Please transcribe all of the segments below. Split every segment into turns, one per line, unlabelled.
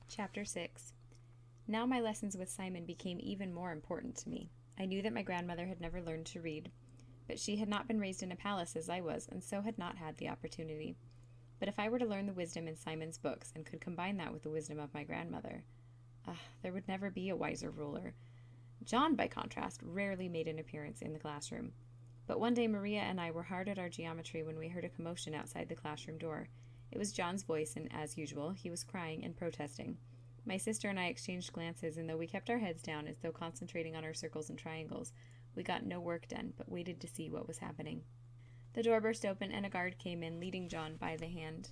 Chapter 6. Now my lessons with Simon became even more important to me. I knew that my grandmother had never learned to read, but she had not been raised in a palace as I was, and so had not had the opportunity. But if I were to learn the wisdom in Simon's books and could combine that with the wisdom of my grandmother, there would never be a wiser ruler. John, by contrast, rarely made an appearance in the classroom. But one day Maria and I were hard at our geometry when we heard a commotion outside the classroom door. It was John's voice, and as usual, he was crying and protesting. My sister and I exchanged glances, and though we kept our heads down as though concentrating on our circles and triangles, we got no work done, but waited to see what was happening. The door burst open, and a guard came in, leading John by the hand.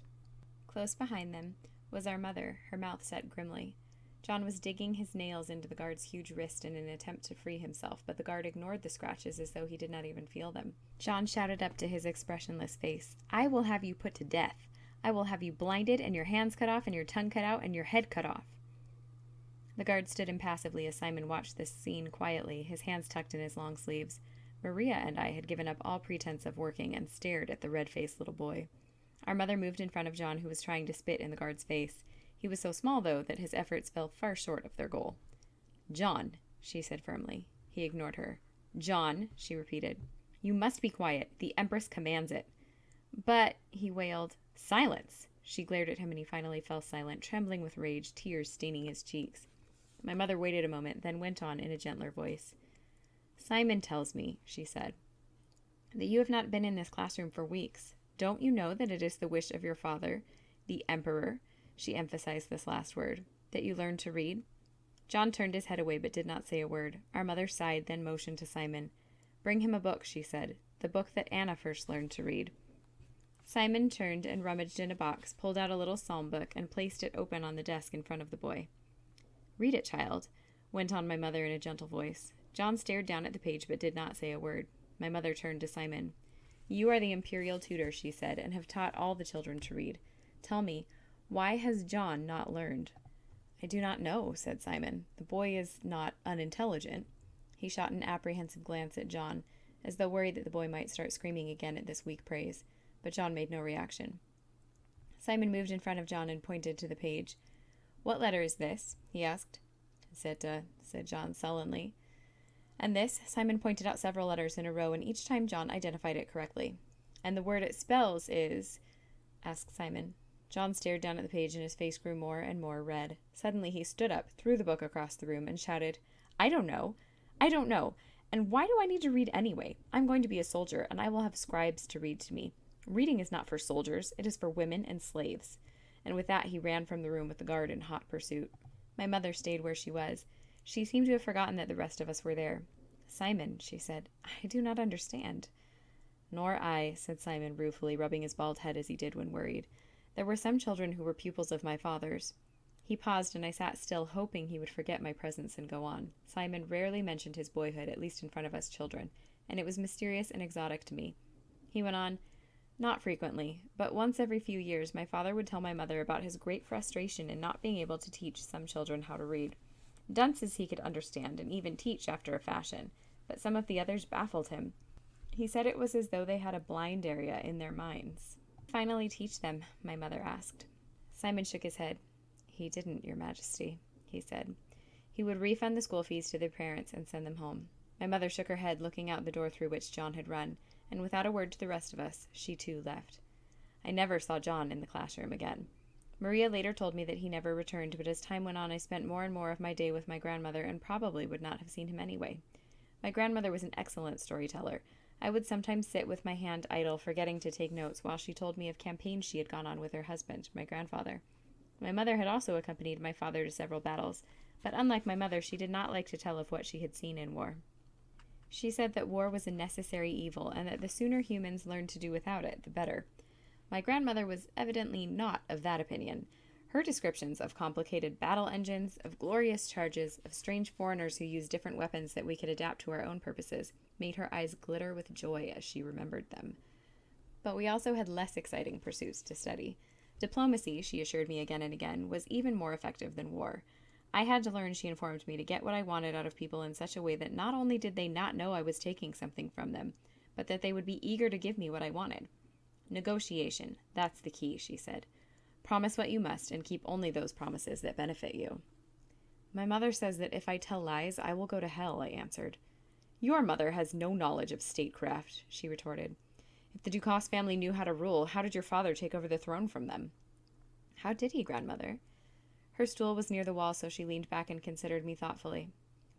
Close behind them was our mother, her mouth set grimly. John was digging his nails into the guard's huge wrist in an attempt to free himself, but the guard ignored the scratches as though he did not even feel them. John shouted up to his expressionless face, "I will have you put to death. I will have you blinded, and your hands cut off, and your tongue cut out, and your head cut off." The guard stood impassively as Simon watched this scene quietly, his hands tucked in his long sleeves. Maria and I had given up all pretense of working and stared at the red-faced little boy. Our mother moved in front of John, who was trying to spit in the guard's face. He was so small, though, that his efforts fell far short of their goal. "John," she said firmly. He ignored her. "John," she repeated. "You must be quiet. The Empress commands it." "But," he wailed. "Silence!" She glared at him, and he finally fell silent, trembling with rage, tears staining his cheeks. My mother waited a moment, then went on in a gentler voice. "Simon tells me," she said, "that you have not been in this classroom for weeks. Don't you know that it is the wish of your father, the Emperor," she emphasized this last word, "that you learn to read?" John turned his head away but did not say a word. Our mother sighed, then motioned to Simon. "Bring him a book," she said, "the book that Anna first learned to read." Simon turned and rummaged in a box, pulled out a little psalm book, and placed it open on the desk in front of the boy. "Read it, child," went on my mother in a gentle voice. John stared down at the page but did not say a word. My mother turned to Simon. "You are the imperial tutor," she said, "and have taught all the children to read. Tell me, why has John not learned?" "I do not know," said Simon. "The boy is not unintelligent." He shot an apprehensive glance at John, as though worried that the boy might start screaming again at this weak praise, but John made no reaction. Simon moved in front of John and pointed to the page. "What letter is this?" he asked. "Zeta," said John sullenly. "And this?" Simon pointed out several letters in a row, and each time John identified it correctly. "And the word it spells is?" asked Simon. John stared down at the page, and his face grew more and more red. Suddenly he stood up, threw the book across the room, and shouted, "I don't know! I don't know! And why do I need to read anyway? I'm going to be a soldier, and I will have scribes to read to me. Reading is not for soldiers, it is for women and slaves." And with that he ran from the room with the guard in hot pursuit. My mother stayed where she was. She seemed to have forgotten that the rest of us were there. "Simon," she said, "I do not understand." "Nor I," said Simon ruefully, rubbing his bald head as he did when worried. "There were some children who were pupils of my father's." He paused, and I sat still, hoping he would forget my presence and go on. Simon rarely mentioned his boyhood, at least in front of us children, and it was mysterious and exotic to me. He went on, "Not frequently, but once every few years my father would tell my mother about his great frustration in not being able to teach some children how to read. Dunces he could understand and even teach after a fashion, but some of the others baffled him. He said it was as though they had a blind area in their minds." "Finally teach them?" my mother asked. Simon shook his head. "He didn't, Your Majesty," he said. "He would refund the school fees to their parents and send them home." My mother shook her head, looking out the door through which John had run, and without a word to the rest of us, she too left. I never saw John in the classroom again. Maria later told me that he never returned, but as time went on I spent more and more of my day with my grandmother and probably would not have seen him anyway. My grandmother was an excellent storyteller. I would sometimes sit with my hand idle, forgetting to take notes, while she told me of campaigns she had gone on with her husband, my grandfather. My mother had also accompanied my father to several battles, but unlike my mother, she did not like to tell of what she had seen in war. She said that war was a necessary evil, and that the sooner humans learned to do without it, the better. My grandmother was evidently not of that opinion. Her descriptions of complicated battle engines, of glorious charges, of strange foreigners who used different weapons that we could adapt to our own purposes, made her eyes glitter with joy as she remembered them. But we also had less exciting pursuits to study. Diplomacy, she assured me again and again, was even more effective than war. I had to learn, she informed me, to get what I wanted out of people in such a way that not only did they not know I was taking something from them, but that they would be eager to give me what I wanted. "Negotiation, that's the key," she said. Promise what you must, and keep only those promises that benefit you." "My mother says that if I tell lies, I will go to hell," I answered. "Your mother has no knowledge of statecraft," she retorted. "If the Dukas family knew how to rule, how did your father take over the throne from them?" "How did he, grandmother?" Her stool was near the wall, so she leaned back and considered me thoughtfully.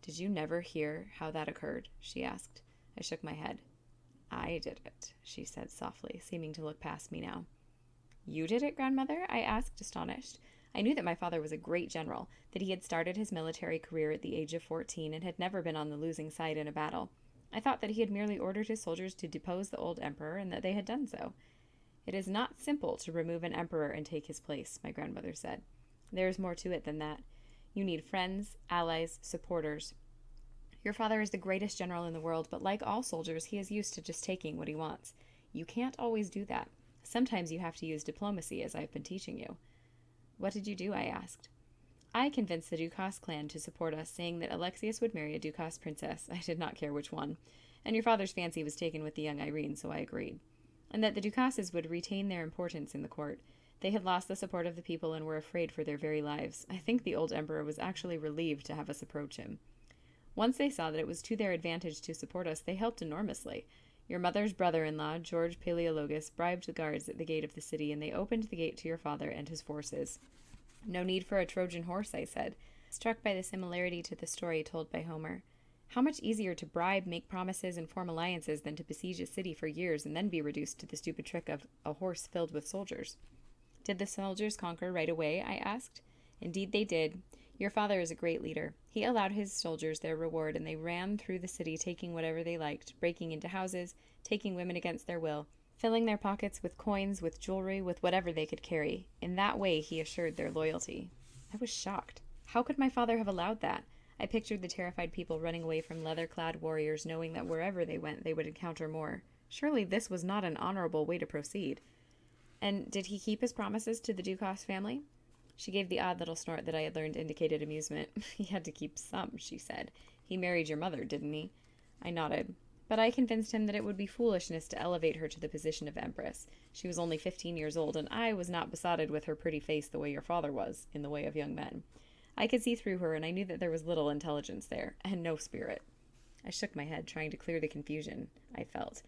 "Did you never hear how that occurred?" she asked. I shook my head. "I did it," she said softly, seeming to look past me now. "You did it, grandmother?" I asked, astonished. I knew that my father was a great general, that he had started his military career at the age of 14 and had never been on the losing side in a battle. I thought that he had merely ordered his soldiers to depose the old emperor and that they had done so. "It is not simple to remove an emperor and take his place," my grandmother said. "There is more to it than that. You need friends, allies, supporters. Your father is the greatest general in the world, but like all soldiers, he is used to just taking what he wants. You can't always do that. Sometimes you have to use diplomacy, as I've been teaching you." "What did you do?" I asked. "I convinced the Dukas clan to support us, saying that Alexius would marry a Dukas princess. I did not care which one. And your father's fancy was taken with the young Irene, so I agreed. And that the Ducases would retain their importance in the court. They had lost the support of the people and were afraid for their very lives. I think the old emperor was actually relieved to have us approach him. Once they saw that it was to their advantage to support us, they helped enormously. Your mother's brother-in-law, George Paleologus, bribed the guards at the gate of the city, and they opened the gate to your father and his forces." "No need for a Trojan horse," I said, struck by the similarity to the story told by Homer. "How much easier to bribe, make promises, and form alliances than to besiege a city for years and then be reduced to the stupid trick of a horse filled with soldiers." "Did the soldiers conquer right away?" I asked. "Indeed they did. Your father is a great leader. He allowed his soldiers their reward, and they ran through the city taking whatever they liked, breaking into houses, taking women against their will, filling their pockets with coins, with jewelry, with whatever they could carry. In that way he assured their loyalty." I was shocked. How could my father have allowed that? I pictured the terrified people running away from leather-clad warriors, knowing that wherever they went they would encounter more. Surely this was not an honorable way to proceed. "And did he keep his promises to the Dukas family?" She gave the odd little snort that I had learned indicated amusement. "He had to keep some," she said. "He married your mother, didn't he?" I nodded. "But I convinced him that it would be foolishness to elevate her to the position of empress. She was only 15 years old, and I was not besotted with her pretty face the way your father was, in the way of young men. I could see through her, and I knew that there was little intelligence there, and no spirit." I shook my head, trying to clear the confusion I felt.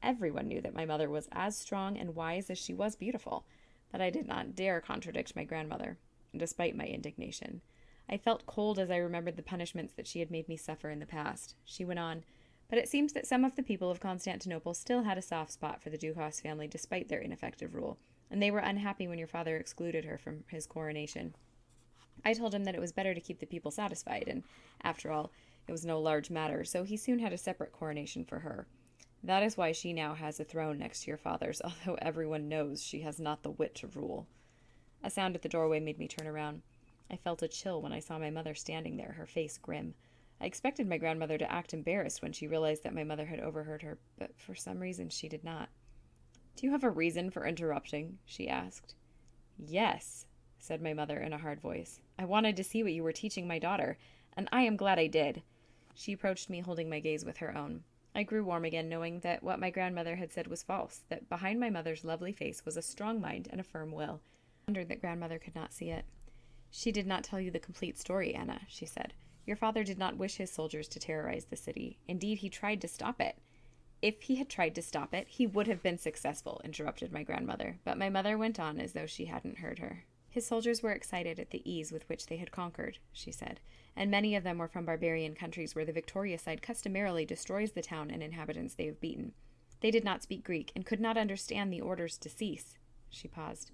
Everyone knew that my mother was as strong and wise as she was beautiful, but I did not dare contradict my grandmother, despite my indignation. I felt cold as I remembered the punishments that she had made me suffer in the past. She went on, "But it seems that some of the people of Constantinople still had a soft spot for the Dukas family despite their ineffective rule, and they were unhappy when your father excluded her from his coronation. I told him that it was better to keep the people satisfied, and, after all, it was no large matter, so he soon had a separate coronation for her. That is why she now has a throne next to your father's, although everyone knows she has not the wit to rule." A sound at the doorway made me turn around. I felt a chill when I saw my mother standing there, her face grim. I expected my grandmother to act embarrassed when she realized that my mother had overheard her, but for some reason she did not. "Do you have a reason for interrupting?" she asked. "Yes," said my mother in a hard voice. "I wanted to see what you were teaching my daughter, and I am glad I did." She approached me, holding my gaze with her own. I grew warm again, knowing that what my grandmother had said was false, that behind my mother's lovely face was a strong mind and a firm will. I wondered that grandmother could not see it. "She did not tell you the complete story, Anna," she said. "Your father did not wish his soldiers to terrorize the city. Indeed, he tried to stop it." "If he had tried to stop it, he would have been successful," interrupted my grandmother, but my mother went on as though she hadn't heard her. "His soldiers were excited at the ease with which they had conquered," she said, "and many of them were from barbarian countries where the victorious side customarily destroys the town and inhabitants they have beaten. They did not speak Greek and could not understand the orders to cease." She paused.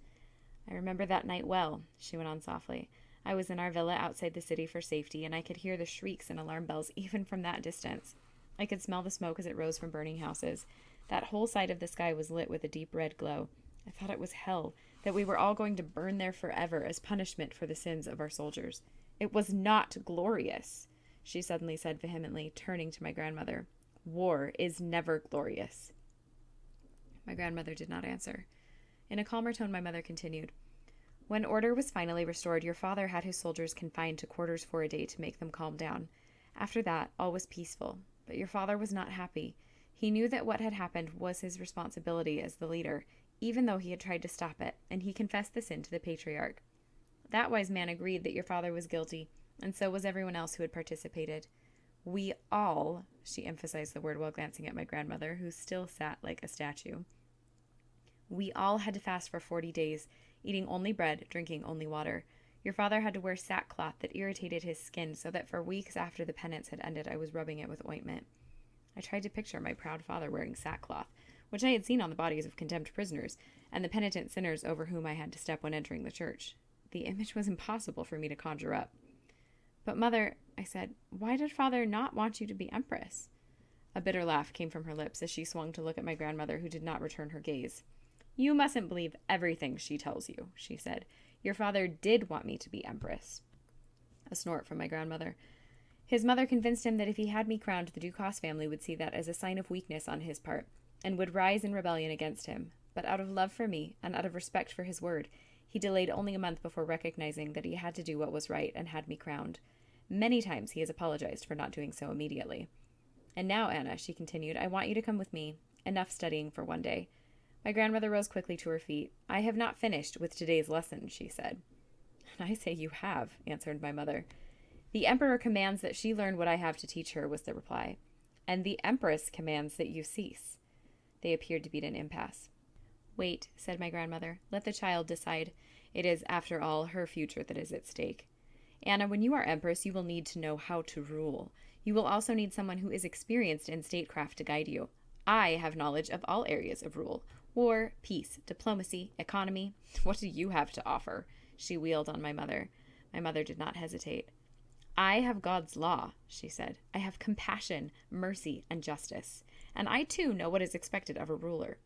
"I remember that night well," she went on softly. "I was in our villa outside the city for safety, and I could hear the shrieks and alarm bells even from that distance. I could smell the smoke as it rose from burning houses. That whole side of the sky was lit with a deep red glow. I thought it was hell, that we were all going to burn there forever as punishment for the sins of our soldiers. It was not glorious," she suddenly said vehemently, turning to my grandmother. "War is never glorious." My grandmother did not answer. In a calmer tone, my mother continued, "When order was finally restored, your father had his soldiers confined to quarters for a day to make them calm down. After that, all was peaceful. But your father was not happy. He knew that what had happened was his responsibility as the leader. even though he had tried to stop it, and he confessed the sin to the patriarch. That wise man agreed that your father was guilty, and so was everyone else who had participated. We all, she emphasized the word while glancing at my grandmother, who still sat like a statue. We all had to fast for 40 days, eating only bread, drinking only water. Your father had to wear sackcloth that irritated his skin, so that for weeks after the penance had ended, I was rubbing it with ointment. I tried to picture my proud father wearing sackcloth, which I had seen on the bodies of condemned prisoners, and the penitent sinners over whom I had to step when entering the church. The image was impossible for me to conjure up. But Mother, I said, why did Father not want you to be empress? A bitter laugh came from her lips as she swung to look at my grandmother, who did not return her gaze. You mustn't believe everything she tells you, she said. Your father did want me to be empress. A snort from my grandmother. His mother convinced him that if he had me crowned, the Dukas family would see that as a sign of weakness on his part, and would rise in rebellion against him. But out of love for me, and out of respect for his word, he delayed only a month before recognizing that he had to do what was right and had me crowned. Many times he has apologized for not doing so immediately. And now, Anna, she continued, I want you to come with me. Enough studying for one day. My grandmother rose quickly to her feet. I have not finished with today's lesson, she said. I say you have, answered my mother. The emperor commands that she learn what I have to teach her, was the reply. And the empress commands that you cease. They appeared to be at an impasse. Wait, said my grandmother. Let the child decide. It is, after all, her future that is at stake. Anna, when you are empress, you will need to know how to rule. You will also need someone who is experienced in statecraft to guide you. I have knowledge of all areas of rule. War, peace, diplomacy, economy. What do you have to offer? She wheeled on my mother. My mother did not hesitate. I have God's law, she said. I have compassion, mercy, and justice. And I, too, know what is expected of a ruler.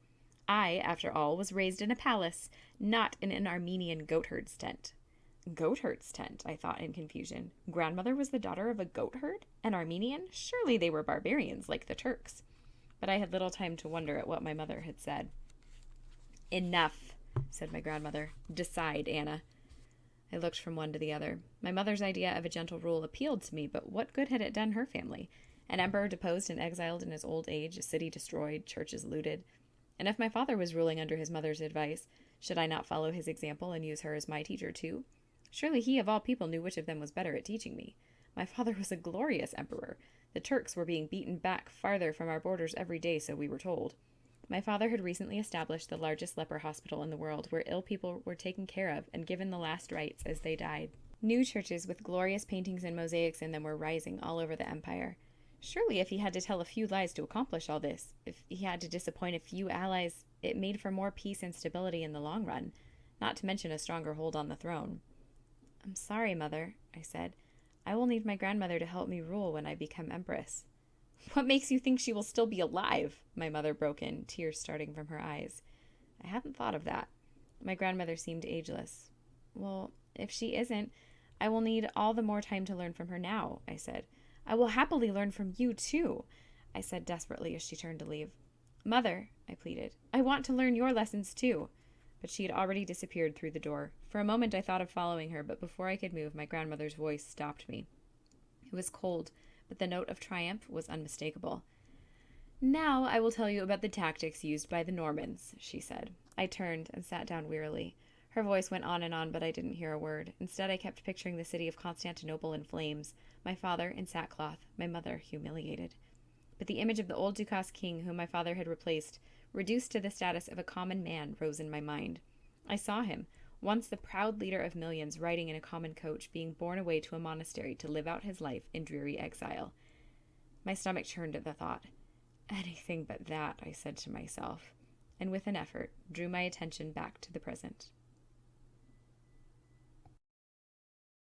I, after all, was raised in a palace, not in an Armenian goatherd's tent. Goatherd's tent, I thought in confusion. Grandmother was the daughter of a goatherd? An Armenian? Surely they were barbarians, like the Turks. But I had little time to wonder at what my mother had said. Enough, said my grandmother. Decide, Anna. I looked from one to the other. My mother's idea of a gentle rule appealed to me, but what good had it done her family? An emperor deposed and exiled in his old age, a city destroyed, churches looted. And if my father was ruling under his mother's advice, should I not follow his example and use her as my teacher too? Surely he of all people knew which of them was better at teaching me. My father was a glorious emperor. The Turks were being beaten back farther from our borders every day, so we were told. My father had recently established the largest leper hospital in the world, where ill people were taken care of and given the last rites as they died. New churches with glorious paintings and mosaics in them were rising all over the empire. Surely if he had to tell a few lies to accomplish all this, if he had to disappoint a few allies, it made for more peace and stability in the long run, not to mention a stronger hold on the throne. I'm sorry, Mother, I said. I will need my grandmother to help me rule when I become empress. What makes you think she will still be alive? My mother broke in, tears starting from her eyes. I hadn't thought of that. My grandmother seemed ageless. Well, if she isn't, I will need all the more time to learn from her now, I said. I will happily learn from you, too, I said desperately as she turned to leave. Mother, I pleaded, I want to learn your lessons, too. But she had already disappeared through the door. For a moment I thought of following her, but before I could move, my grandmother's voice stopped me. It was cold, but the note of triumph was unmistakable. Now I will tell you about the tactics used by the Normans, she said. I turned and sat down wearily. Her voice went on, but I didn't hear a word. Instead, I kept picturing the city of Constantinople in flames, my father in sackcloth, my mother humiliated. But the image of the old Dukas king whom my father had replaced, reduced to the status of a common man, rose in my mind. I saw him, once the proud leader of millions, riding in a common coach, being borne away to a monastery to live out his life in dreary exile. My stomach churned at the thought. Anything but that, I said to myself, and with an effort drew my attention back to the present.